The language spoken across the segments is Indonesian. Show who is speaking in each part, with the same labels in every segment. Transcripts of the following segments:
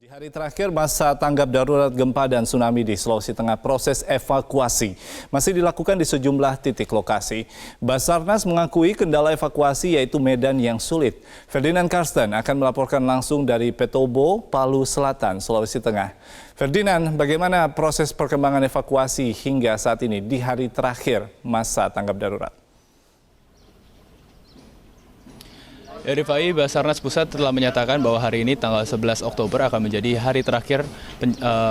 Speaker 1: Hari terakhir masa tanggap darurat gempa dan tsunami di Sulawesi Tengah, proses evakuasi masih dilakukan di sejumlah titik lokasi. Basarnas mengakui kendala evakuasi yaitu medan yang sulit. Ferdinand Karsten akan melaporkan langsung dari Petobo, Palu Selatan, Sulawesi Tengah. Ferdinand, bagaimana proses perkembangan evakuasi hingga saat ini di hari terakhir masa tanggap darurat?
Speaker 2: Ya, Rifai, Basarnas Pusat telah menyatakan bahwa hari ini tanggal 11 Oktober akan menjadi hari terakhir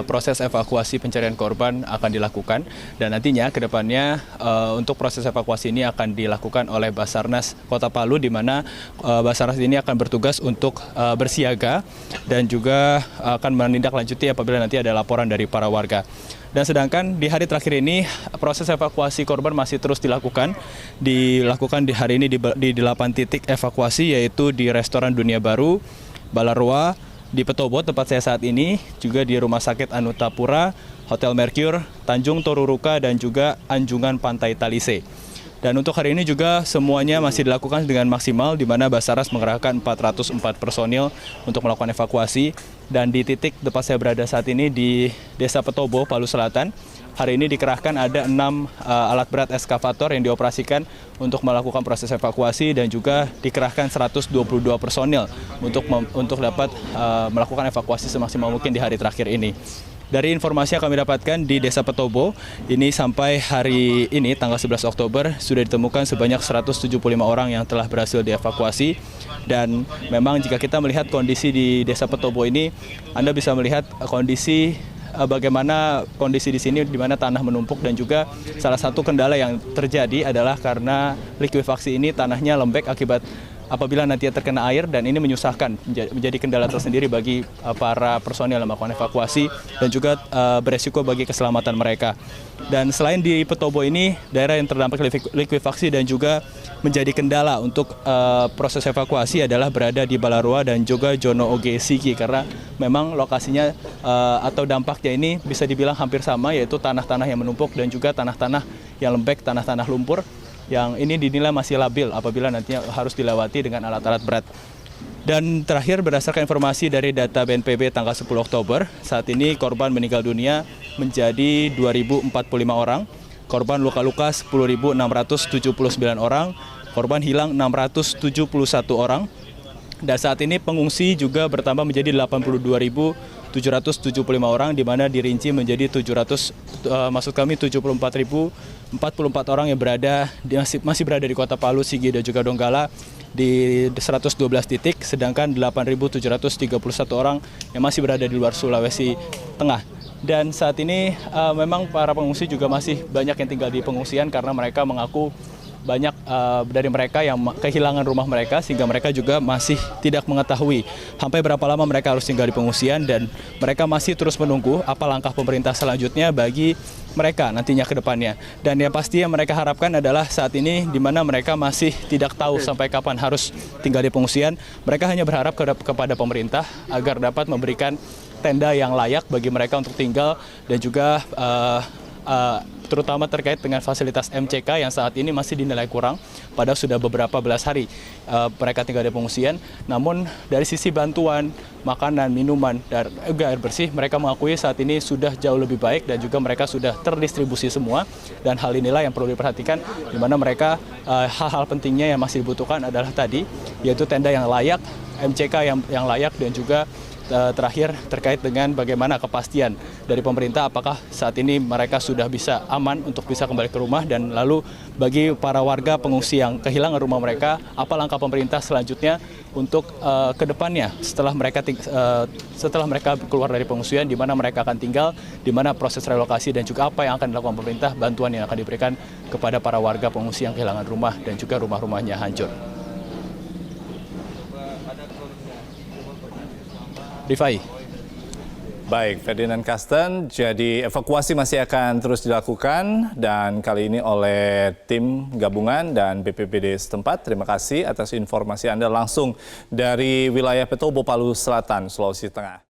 Speaker 2: proses evakuasi pencarian korban akan dilakukan. Dan nantinya ke depannya untuk proses evakuasi ini akan dilakukan oleh Basarnas Kota Palu, di mana Basarnas ini akan bertugas untuk bersiaga dan juga akan menindaklanjuti apabila nanti ada laporan dari para warga. Dan sedangkan di hari terakhir ini proses evakuasi korban masih terus dilakukan di hari ini di 8 titik evakuasi, yaitu di Restoran Dunia Baru, Balaroa, di Petobo tempat saya saat ini, juga di Rumah Sakit Anutapura, Hotel Mercure, Tanjung Toruruka, dan juga Anjungan Pantai Talise. Dan untuk hari ini juga semuanya masih dilakukan dengan maksimal, di mana Basarnas mengerahkan 404 personil untuk melakukan evakuasi. Dan di titik tempat saya berada saat ini di Desa Petobo, Palu Selatan, hari ini dikerahkan ada 6 alat berat eskavator yang dioperasikan untuk melakukan proses evakuasi, dan juga dikerahkan 122 personil untuk dapat melakukan evakuasi semaksimal mungkin di hari terakhir ini. Dari informasi yang kami dapatkan di Desa Petobo, ini sampai hari ini tanggal 11 Oktober sudah ditemukan sebanyak 175 orang yang telah berhasil dievakuasi. Dan memang jika kita melihat kondisi di Desa Petobo ini, Anda bisa melihat bagaimana kondisi di sini, di mana tanah menumpuk, dan juga salah satu kendala yang terjadi adalah karena likuifaksi ini tanahnya lembek akibat apabila nanti terkena air, dan ini menyusahkan, menjadi kendala tersendiri bagi para personil yang melakukan evakuasi dan juga beresiko bagi keselamatan mereka. Dan selain di Petobo ini, daerah yang terdampak likuifaksi dan juga menjadi kendala untuk proses evakuasi adalah berada di Balaroa dan juga Jono Oge Sigi, karena memang lokasinya atau dampaknya ini bisa dibilang hampir sama, yaitu tanah-tanah yang menumpuk dan juga tanah-tanah yang lembek, tanah-tanah lumpur, yang ini dinilai masih labil apabila nantinya harus dilewati dengan alat-alat berat. Dan terakhir, berdasarkan informasi dari data BNPB tanggal 10 Oktober, saat ini korban meninggal dunia menjadi 2.045 orang, korban luka-luka 10.679 orang, korban hilang 671 74 dan saat ini pengungsi juga bertambah menjadi 82.775 orang, di mana dirinci menjadi 74.044 orang yang masih berada di Kota Palu, Sigi, dan juga Donggala di 112 titik, sedangkan 8.731 orang yang masih berada di luar Sulawesi Tengah. Dan saat ini memang para pengungsi juga masih banyak yang tinggal di pengungsian, karena mereka mengaku banyak dari mereka yang kehilangan rumah mereka, sehingga mereka juga masih tidak mengetahui sampai berapa lama mereka harus tinggal di pengungsian, dan mereka masih terus menunggu apa langkah pemerintah selanjutnya bagi mereka nantinya ke depannya. Dan yang pasti yang mereka harapkan adalah saat ini, di mana mereka masih tidak tahu sampai kapan harus tinggal di pengungsian, mereka hanya berharap kepada pemerintah agar dapat memberikan tenda yang layak bagi mereka untuk tinggal, dan juga terutama terkait dengan fasilitas MCK yang saat ini masih dinilai kurang, padahal sudah beberapa belas hari mereka tinggal di pengungsian. Namun dari sisi bantuan, makanan, minuman, dan air bersih, mereka mengakui saat ini sudah jauh lebih baik, dan juga mereka sudah terdistribusi semua. Dan hal inilah yang perlu diperhatikan, di mana mereka hal-hal pentingnya yang masih dibutuhkan adalah tadi, yaitu tenda yang layak, MCK yang layak, dan juga terakhir terkait dengan bagaimana kepastian dari pemerintah, apakah saat ini mereka sudah bisa aman untuk bisa kembali ke rumah, dan lalu bagi para warga pengungsi yang kehilangan rumah mereka, apa langkah pemerintah selanjutnya untuk kedepannya setelah mereka keluar dari pengungsian, di mana mereka akan tinggal, di mana proses relokasi, dan juga apa yang akan dilakukan pemerintah, bantuan yang akan diberikan kepada para warga pengungsi yang kehilangan rumah dan juga rumah-rumahnya hancur. Rifai.
Speaker 1: Baik, Ferdinand Karsten, jadi evakuasi masih akan terus dilakukan, dan kali ini oleh tim gabungan dan BPBD setempat. Terima kasih atas informasi Anda langsung dari wilayah Petobo, Palu Selatan, Sulawesi Tengah.